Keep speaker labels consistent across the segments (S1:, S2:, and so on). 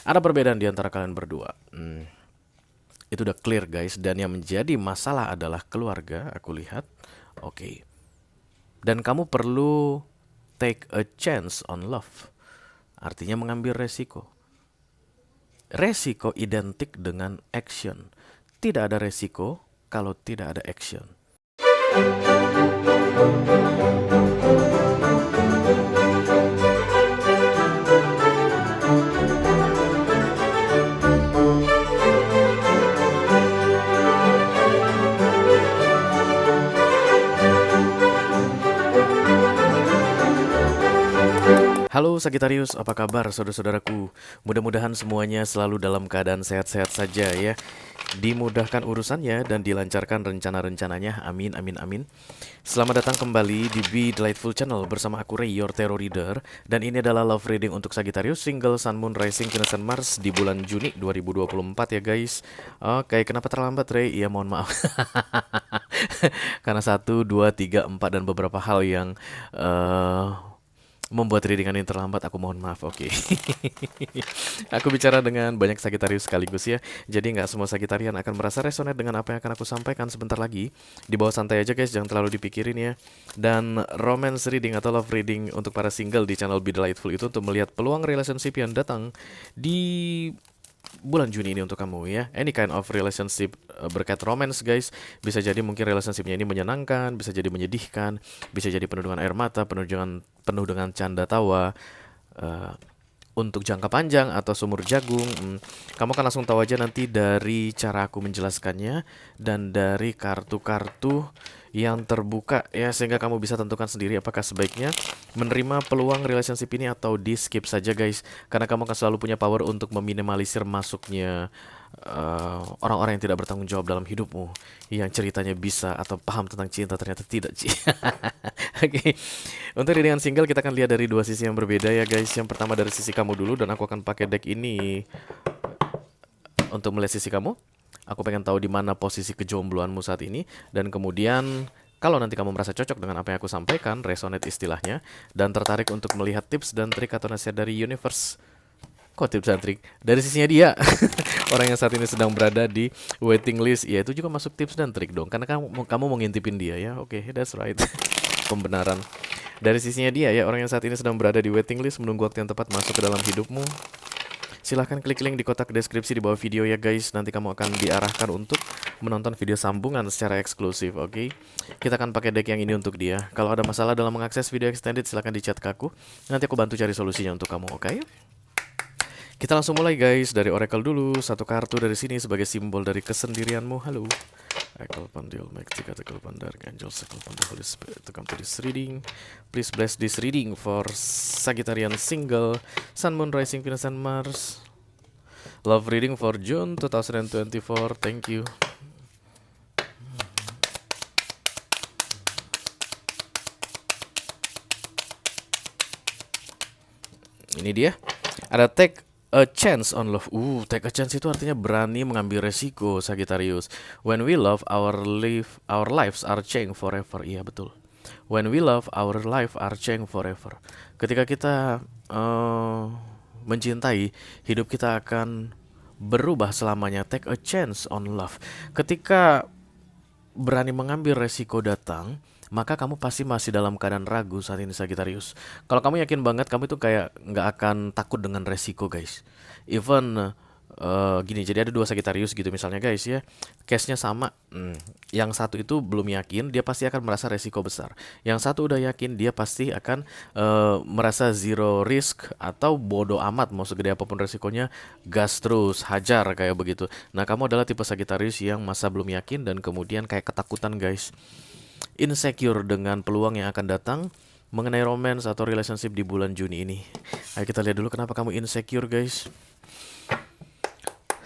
S1: Ada perbedaan di antara kalian berdua. Itu udah clear guys. Dan yang menjadi masalah adalah keluarga, aku lihat. Oke. Dan kamu perlu take a chance on love. Artinya mengambil resiko. Resiko identik dengan action. Tidak ada resiko kalau tidak ada action. Halo Sagitarius, apa kabar saudara-saudaraku? Mudah-mudahan semuanya selalu dalam keadaan sehat-sehat saja ya. Dimudahkan urusannya dan dilancarkan rencana-rencananya. Amin, amin, amin. Selamat datang kembali di Be Delightful Channel bersama aku Ray, your tarot reader. Dan ini adalah love reading untuk Sagittarius, single, Sun, Moon, Rising, Venus, dan Mars di bulan Juni 2024 ya guys. Oke, kenapa terlambat Ray? Iya mohon maaf. Karena 1, 2, 3, 4 dan beberapa hal yang membuat readingan ini terlambat, aku mohon maaf, oke. Aku bicara dengan banyak Sagitarius sekaligus ya. Jadi nggak semua Sagitarian akan merasa resonate dengan apa yang akan aku sampaikan sebentar lagi. Di bawah santai aja guys, jangan terlalu dipikirin ya. Dan romance reading atau love reading untuk para single di channel Be Delightful itu untuk melihat peluang relationship yang datang di bulan Juni ini untuk kamu ya. Any kind of relationship berkait romance guys. Bisa jadi mungkin relationshipnya ini menyenangkan, bisa jadi menyedihkan, bisa jadi penuh dengan air mata, penuh dengan canda tawa. eh, untuk jangka panjang atau sumur jagung, kamu kan langsung tahu aja nanti dari cara aku menjelaskannya dan dari kartu-kartu yang terbuka ya, sehingga kamu bisa tentukan sendiri apakah sebaiknya menerima peluang relationship ini atau di skip saja guys, karena kamu akan selalu punya power untuk meminimalisir masuknya orang-orang yang tidak bertanggung jawab dalam hidupmu, yang ceritanya bisa atau paham tentang cinta ternyata tidak. Oke. Untuk readingan single kita akan lihat dari dua sisi yang berbeda ya guys. Yang pertama dari sisi kamu dulu, dan aku akan pakai deck ini untuk melihat sisi kamu. Aku pengen tahu di mana posisi kejombloanmu saat ini, dan kemudian kalau nanti kamu merasa cocok dengan apa yang aku sampaikan, resonate istilahnya, dan tertarik untuk melihat tips dan trik atau nasihat dari universe. Kok tips dan trik? Dari sisinya dia. Orang yang saat ini sedang berada di waiting list, ya itu juga masuk tips dan trik dong, karena kamu mau ngintipin dia ya. Oke, that's right. Pembenaran. Dari sisinya dia ya, orang yang saat ini sedang berada di waiting list menunggu waktu yang tepat masuk ke dalam hidupmu. Silahkan klik link di kotak deskripsi di bawah video ya guys. Nanti kamu akan diarahkan untuk menonton video sambungan secara eksklusif, oke? Kita akan pakai deck yang ini untuk dia. Kalau ada masalah dalam mengakses video extended, silahkan di chat ke aku. Nanti aku bantu cari solusinya untuk kamu, oke? Kita langsung mulai guys, dari Oracle dulu. Satu kartu dari sini sebagai simbol dari kesendirianmu. Halo. Oracle Pandil, Magic, Oracle Pandar, Angel, Oracle Pandar, Holy Spirit to come to this reading. Please bless this reading for Sagittarian single, Sun, Moon, Rising, Venus, and Mars. Love reading for June 2024. Thank you. Ini dia. Ada take a chance on love. Take a chance itu artinya berani mengambil resiko, Sagittarius. When we love, our lives are changed forever. Iya betul. When we love, our life are changed forever. Ketika kita mencintai, hidup kita akan berubah selamanya. Take a chance on love. Ketika berani mengambil resiko datang, maka kamu pasti masih dalam keadaan ragu saat ini Sagittarius. Kalau kamu yakin banget, kamu itu kayak nggak akan takut dengan resiko guys. Even gini, jadi ada dua Sagittarius gitu misalnya guys ya. Case-nya sama. Yang satu itu belum yakin, dia pasti akan merasa resiko besar. Yang satu udah yakin, dia pasti akan merasa zero risk atau bodoh amat, mau segede apapun resikonya, gas terus, hajar kayak begitu. Nah, kamu adalah tipe Sagittarius yang masa belum yakin dan kemudian kayak ketakutan guys. Insecure dengan peluang yang akan datang mengenai romance atau relationship di bulan Juni ini. Ayo kita lihat dulu kenapa kamu insecure guys.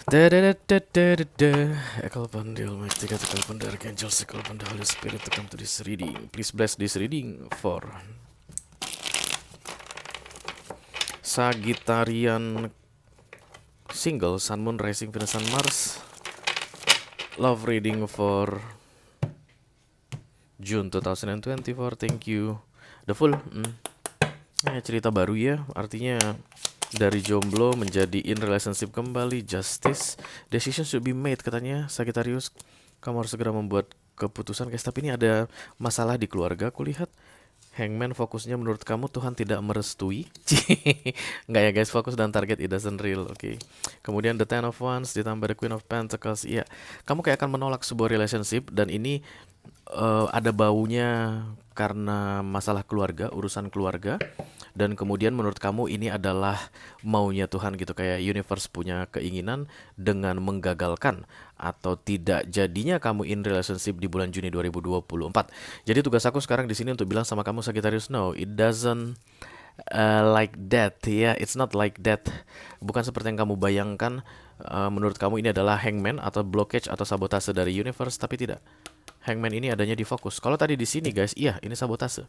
S1: Ekal Pandil, Mystic, Ekal Pandar, Angel, Ekal Pandar, Holy Spirit to come to this reading. Please bless this reading for Sagittarian single, Sun, Moon, Rising, Venus, and Mars. Love reading for June 2024. Thank you. The full cerita baru ya, artinya Dari jomblo menjadi in relationship kembali. Justice. Decision should be made katanya Sagittarius. Kamu harus segera membuat keputusan guys. Tapi ini ada masalah di keluarga aku lihat. Hangman fokusnya menurut kamu Tuhan tidak merestui. Nggak ya guys, fokus dan target it doesn't real. Oke. Kemudian the Ten of Wands ditambah the Queen of Pentacles. Iya, kamu kayak akan menolak sebuah relationship dan ini ada baunya karena masalah keluarga, urusan keluarga. Dan kemudian menurut kamu ini adalah maunya Tuhan gitu, kayak universe punya keinginan dengan menggagalkan atau tidak jadinya kamu in relationship di bulan Juni 2024. Jadi tugas aku sekarang di sini untuk bilang sama kamu Sagittarius, no, it doesn't like that ya, yeah, it's not like that. Bukan seperti yang kamu bayangkan. Menurut kamu ini adalah hangman atau blockage atau sabotase dari universe, tapi tidak. Hangman ini adanya di fokus. Kalau tadi di sini guys, iya ini sabotase.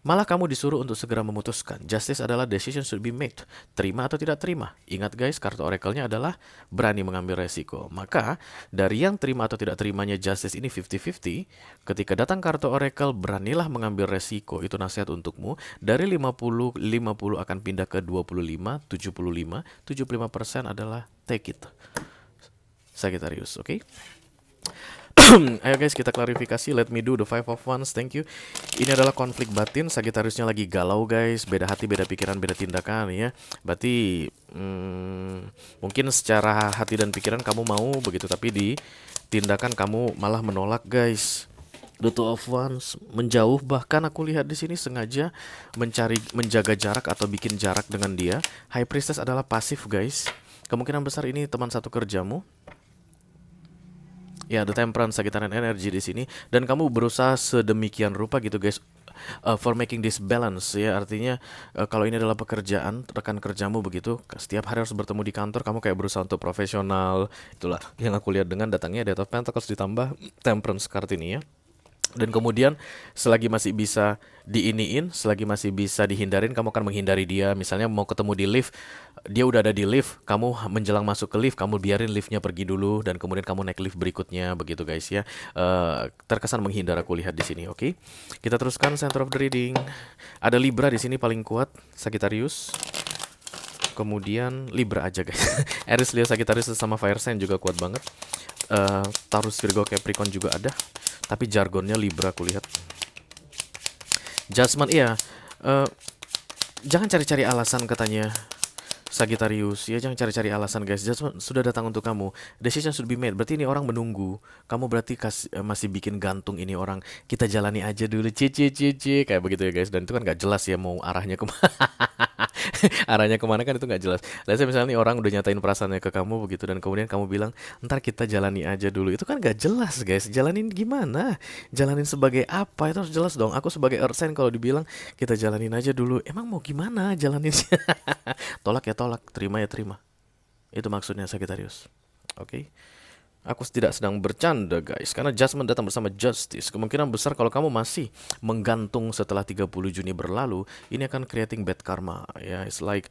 S1: Malah kamu disuruh untuk segera memutuskan. Justice adalah decision should be made. Terima atau tidak terima. Ingat guys, kartu oracle-nya adalah berani mengambil resiko. Maka, dari yang terima atau tidak terimanya justice ini 50-50, ketika datang kartu oracle, beranilah mengambil resiko. Itu nasihat untukmu. Dari 50, 50 akan pindah ke 25, 75, 75% adalah take it. Sagittarius, oke? Okay? Ayo guys, kita klarifikasi. Let me do the Five of Wands. Thank you. Ini adalah konflik batin. Sagittariusnya lagi galau guys. Beda hati, beda pikiran, beda tindakan ya. Berarti mungkin secara hati dan pikiran kamu mau begitu, tapi di tindakan kamu malah menolak guys. The Two of Wands menjauh, bahkan aku lihat di sini sengaja menjaga jarak atau bikin jarak dengan dia. High Priestess adalah pasif guys. Kemungkinan besar ini teman satu kerjamu. Ya, the Temperance, Sagittarian energy di sini, dan kamu berusaha sedemikian rupa gitu guys, for making this balance ya. Artinya kalau ini adalah pekerjaan, rekan kerjamu begitu, setiap hari harus bertemu di kantor, kamu kayak berusaha untuk profesional. Itulah yang aku lihat dengan datangnya Death of Pentacles ditambah Temperance card ini ya. Dan kemudian selagi masih bisa diiniin, selagi masih bisa dihindarin, kamu akan menghindari dia. Misalnya mau ketemu di lift, dia udah ada di lift, kamu menjelang masuk ke lift, kamu biarin liftnya pergi dulu, dan kemudian kamu naik lift berikutnya, begitu guys ya. Terkesan menghindar aku lihat di sini, oke? Kita teruskan center of the reading. Ada Libra di sini paling kuat, Sagittarius. Kemudian Libra aja guys. Aries, Leo, Sagittarius sama fire sign juga kuat banget. Taurus, Virgo, Capricorn juga ada. Tapi jargonnya Libra aku lihat. Judgment, iya. Jangan cari-cari alasan katanya Sagittarius. Ya jangan cari-cari alasan guys. Judgment sudah datang untuk kamu. Decision should be made. Berarti ini orang menunggu. Kamu berarti masih bikin gantung ini orang. Kita jalani aja dulu. Cici. Kayak begitu ya guys. Dan itu kan gak jelas ya mau arahnya kemana. Arahnya kemana kan itu nggak jelas. Let's say misalnya nih orang udah nyatain perasaannya ke kamu begitu, dan kemudian kamu bilang ntar kita jalani aja dulu. Itu kan nggak jelas guys. Jalanin gimana? Jalanin sebagai apa? Itu harus jelas dong. Aku sebagai earth sign kalau dibilang kita jalanin aja dulu, emang mau gimana jalanin? Tolak ya tolak, terima ya terima. Itu maksudnya Sagittarius. Oke. Aku tidak sedang bercanda guys, karena judgment datang bersama justice. Kemungkinan besar kalau kamu masih menggantung setelah 30 Juni berlalu, ini akan creating bad karma ya. It's like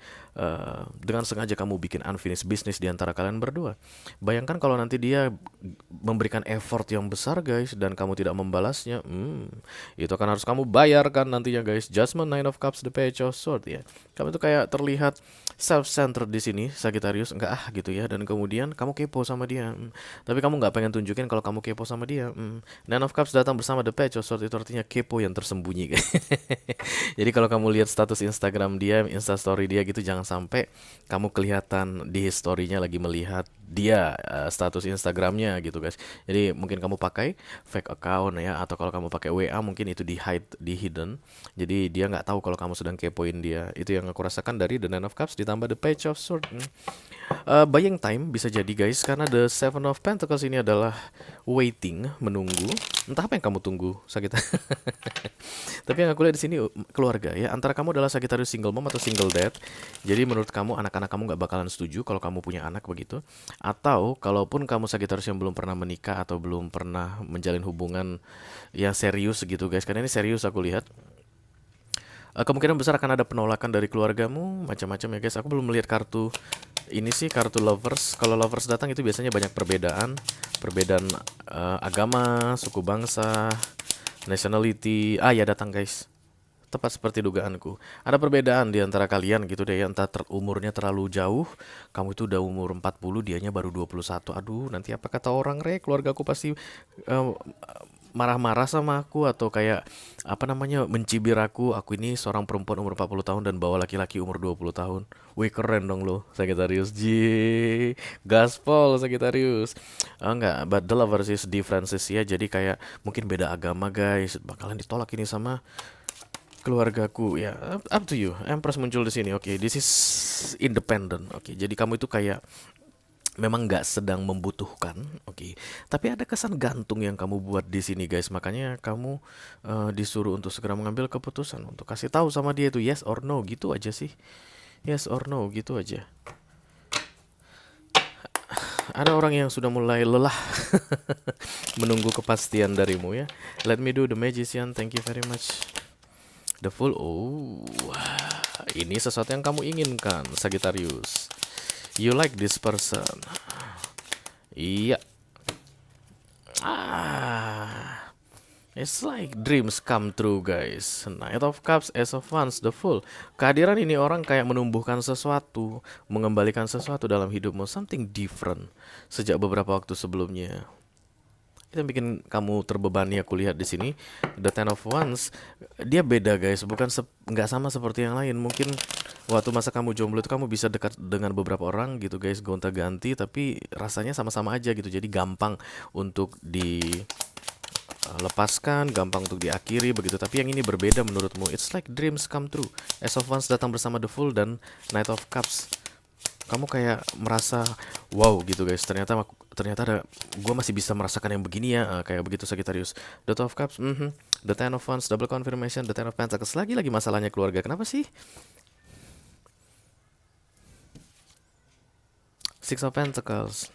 S1: dengan sengaja kamu bikin unfinished business di antara kalian berdua. Bayangkan kalau nanti dia memberikan effort yang besar guys, dan kamu tidak membalasnya, itu akan harus kamu bayarkan nantinya guys. Judgment, Nine of Cups, the Page of Swords ya. Kamu itu kayak terlihat self-centered di sini Sagittarius, enggak gitu ya. Dan kemudian kamu kepo sama dia. Tapi kamu nggak pengen tunjukin kalau kamu kepo sama dia. Nine of Cups datang bersama the Page of Swords, itu artinya kepo yang tersembunyi. Jadi kalau kamu lihat status Instagram dia, Instastory dia gitu, jangan sampai kamu kelihatan di historinya lagi melihat dia status Instagramnya gitu guys. Jadi mungkin kamu pakai fake account ya, atau kalau kamu pakai WA mungkin itu di hide, di hidden. Jadi dia nggak tahu kalau kamu sedang kepoin dia. Itu yang aku rasakan dari the Nine of Cups ditambah the Page of Swords. Buying time bisa jadi guys, karena the Seven of Pentacles ini adalah waiting, menunggu. Entah apa yang kamu tunggu, Sagittarius. Tapi yang aku lihat di sini keluarga ya. Antara kamu adalah Sagittarius single mom atau single dad. Jadi menurut kamu anak-anak kamu nggak bakalan setuju kalau kamu punya anak begitu. Atau kalaupun kamu Sagittarius yang belum pernah menikah atau belum pernah menjalin hubungan yang serius gitu guys. Karena ini serius aku lihat. Kemungkinan besar akan ada penolakan dari keluargamu, macam-macam ya guys. Aku belum melihat kartu ini sih, kartu lovers. Kalau lovers datang itu biasanya banyak perbedaan agama, suku bangsa, nationality. Ya datang guys. Tepat seperti dugaanku. Ada perbedaan di antara kalian gitu deh, entah umurnya terlalu jauh, kamu itu udah umur 40, dianya baru 21. Aduh, nanti apa kata orang, keluarga aku pasti eh, marah-marah sama aku atau kayak apa namanya mencibir aku ini seorang perempuan umur 40 tahun dan bawa laki-laki umur 20 tahun. Wih, keren dong lo, Sagittarius. Gaspol Sagittarius. Enggak, but the lovers is differences ya. Jadi kayak mungkin beda agama guys, bakalan ditolak ini sama keluargaku ya. Up to you. Empress muncul di sini. Oke, this is independent. Oke, jadi kamu itu kayak memang nggak sedang membutuhkan, oke. Tapi ada kesan gantung yang kamu buat di sini, guys. Makanya kamu disuruh untuk segera mengambil keputusan untuk kasih tahu sama dia itu yes or no, gitu aja sih. Yes or no, gitu aja. Ada orang yang sudah mulai lelah menunggu kepastian darimu ya. Let me do the magician. Thank you very much. The Fool. Oh, ini sesuatu yang kamu inginkan, Sagittarius. You like this person. Iya. It's like dreams come true, guys. Knight of Cups, Ace of Wands, the Fool. Kehadiran ini orang kayak menumbuhkan sesuatu, mengembalikan sesuatu dalam hidupmu, something different sejak beberapa waktu sebelumnya. Itu yang bikin kamu terbebani, aku lihat di sini. The Ten of Wands, dia beda guys, bukan nggak sama seperti yang lain. Mungkin waktu masa kamu jomblo itu kamu bisa dekat dengan beberapa orang gitu guys, gonta-ganti, tapi rasanya sama-sama aja gitu. Jadi gampang untuk lepaskan, gampang untuk diakhiri begitu. Tapi yang ini berbeda menurutmu. It's like dreams come true. Ace of Wands datang bersama The Fool dan Knight of Cups. Kamu kayak merasa wow gitu guys, ternyata ada, gue masih bisa merasakan yang begini ya, kayak begitu Sagittarius. The Two of Cups, The Ten of Wands, double confirmation, The Ten of Pentacles. Lagi masalahnya keluarga, kenapa sih? Six of Pentacles.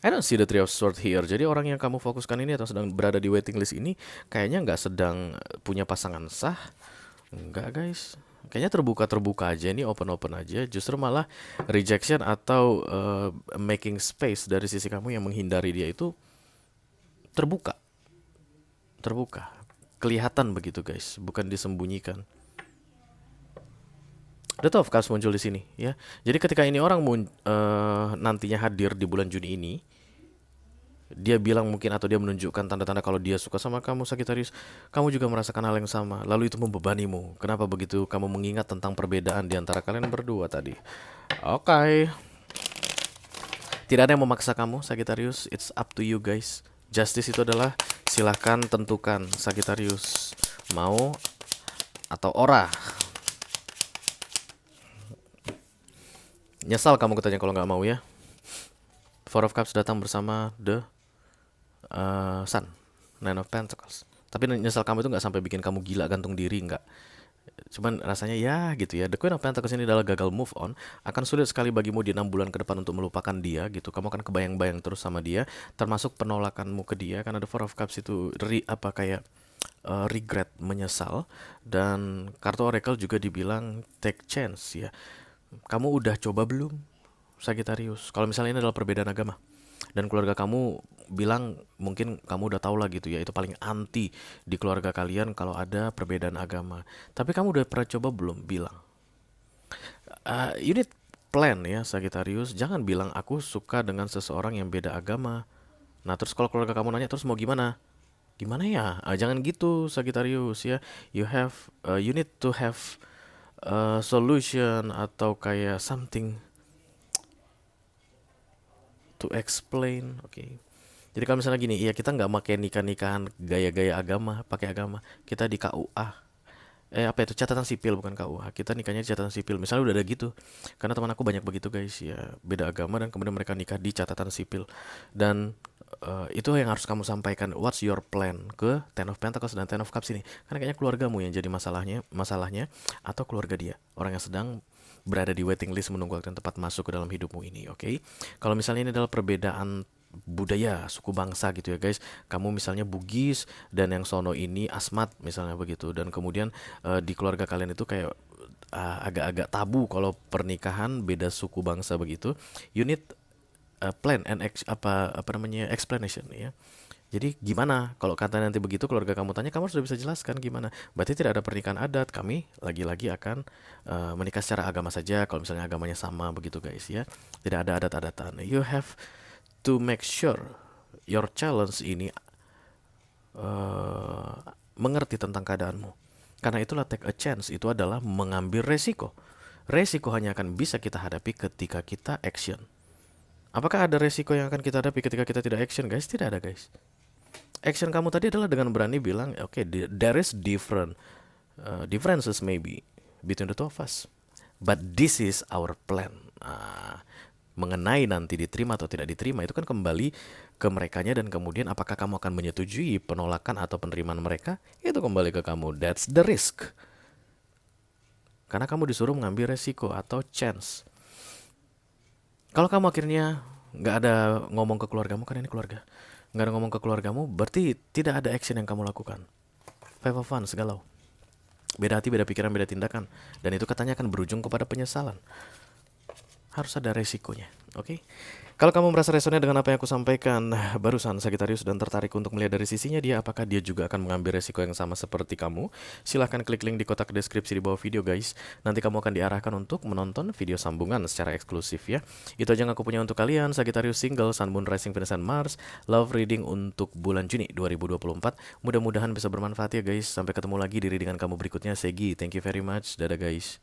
S1: I don't see the Three of Swords here. Jadi orang yang kamu fokuskan ini atau sedang berada di waiting list ini kayaknya nggak sedang punya pasangan sah. Enggak guys, kayaknya terbuka aja, ini open aja. Justru malah rejection atau making space dari sisi kamu yang menghindari dia itu terbuka, kelihatan begitu guys, bukan disembunyikan. The Two of Cups muncul di sini ya. Jadi ketika ini orang nantinya hadir di bulan Juni ini, dia bilang mungkin atau dia menunjukkan tanda-tanda kalau dia suka sama kamu Sagittarius, kamu juga merasakan hal yang sama, lalu itu membebanimu. Kenapa begitu? Kamu mengingat tentang perbedaan di antara kalian berdua tadi. Oke. Tidak ada yang memaksa kamu Sagittarius, it's up to you guys. Justice itu adalah silahkan tentukan Sagittarius, mau atau ora. Nyesal kamu katanya kalau nggak mau ya. Four of Cups datang bersama The Sun, Nine of Pentacles. Tapi nyesal kamu itu nggak sampai bikin kamu gila gantung diri, nggak. Cuman rasanya ya gitu ya. The Queen of Pentacles ini adalah gagal move on. Akan sulit sekali bagimu di 6 bulan ke depan untuk melupakan dia gitu. Kamu akan kebayang-bayang terus sama dia, termasuk penolakanmu ke dia. Karena The Four of Cups itu regret, menyesal. Dan kartu Oracle juga dibilang take chance ya. Kamu udah coba belum Sagittarius? Kalau misalnya ini adalah perbedaan agama dan keluarga kamu bilang, mungkin kamu udah tahu lah gitu ya, itu paling anti di keluarga kalian kalau ada perbedaan agama. Tapi kamu udah pernah coba belum bilang? You need plan ya Sagittarius. Jangan bilang aku suka dengan seseorang yang beda agama. Nah terus kalau keluarga kamu nanya terus mau gimana? Gimana ya? Jangan gitu Sagittarius ya. You need to have solution atau kayak something to explain. Oke. Jadi kalau misalnya gini, ya kita nggak pakai nikah-nikahan gaya-gaya agama, pakai agama. Kita di KUA. Apa itu? Catatan sipil, bukan KUA. Kita nikahnya di catatan sipil. Misalnya udah ada gitu. Karena teman aku banyak begitu guys, ya beda agama dan kemudian mereka nikah di catatan sipil. Dan itu yang harus kamu sampaikan. What's your plan ke Ten of Pentacles dan Ten of Cups ini? Karena kayaknya keluargamu yang jadi masalahnya atau keluarga dia, orang yang sedang berada di waiting list menunggu waktu yang tepat masuk ke dalam hidupmu ini, oke? Kalau misalnya ini adalah perbedaan budaya, suku bangsa gitu ya guys. Kamu misalnya Bugis dan yang sono ini Asmat misalnya begitu. Dan kemudian di keluarga kalian itu kayak agak-agak tabu kalau pernikahan beda suku bangsa begitu. You need plan and explanation ya. Jadi gimana kalau kata nanti begitu keluarga kamu tanya, kamu sudah bisa jelaskan gimana. Berarti tidak ada pernikahan adat. Kami lagi-lagi akan menikah secara agama saja. Kalau misalnya agamanya sama begitu guys ya. Tidak ada adat-adatan. You have to make sure your challenge ini mengerti tentang keadaanmu. Karena itulah take a chance itu adalah mengambil resiko. Resiko hanya akan bisa kita hadapi ketika kita action. Apakah ada resiko yang akan kita hadapi ketika kita tidak action, guys? Tidak ada, guys. Action kamu tadi adalah dengan berani bilang, okay, there is differences maybe between the two of us, but this is our plan. Mengenai nanti diterima atau tidak diterima itu kan kembali ke merekanya, dan kemudian apakah kamu akan menyetujui penolakan atau penerimaan mereka, itu kembali ke kamu. That's the risk. Karena kamu disuruh mengambil resiko atau chance. Kalau kamu akhirnya nggak ada ngomong ke keluargamu, kan ini keluarga, nggak ada ngomong ke keluargamu, berarti tidak ada action yang kamu lakukan. Five of Wands, galau. Beda hati, beda pikiran, beda tindakan. Dan itu katanya akan berujung kepada penyesalan. Harus ada resikonya, oke? Kalau kamu merasa resonnya dengan apa yang aku sampaikan barusan Sagittarius dan tertarik untuk melihat dari sisinya dia, apakah dia juga akan mengambil resiko yang sama seperti kamu, silahkan klik link di kotak deskripsi di bawah video guys. Nanti kamu akan diarahkan untuk menonton video sambungan secara eksklusif ya. Itu aja yang aku punya untuk kalian, Sagittarius single, Sun, Moon, Rising, Venus, dan Mars, love reading untuk bulan Juni 2024. Mudah-mudahan bisa bermanfaat ya guys. Sampai ketemu lagi di readingan kamu berikutnya. Segi, thank you very much. Dadah guys.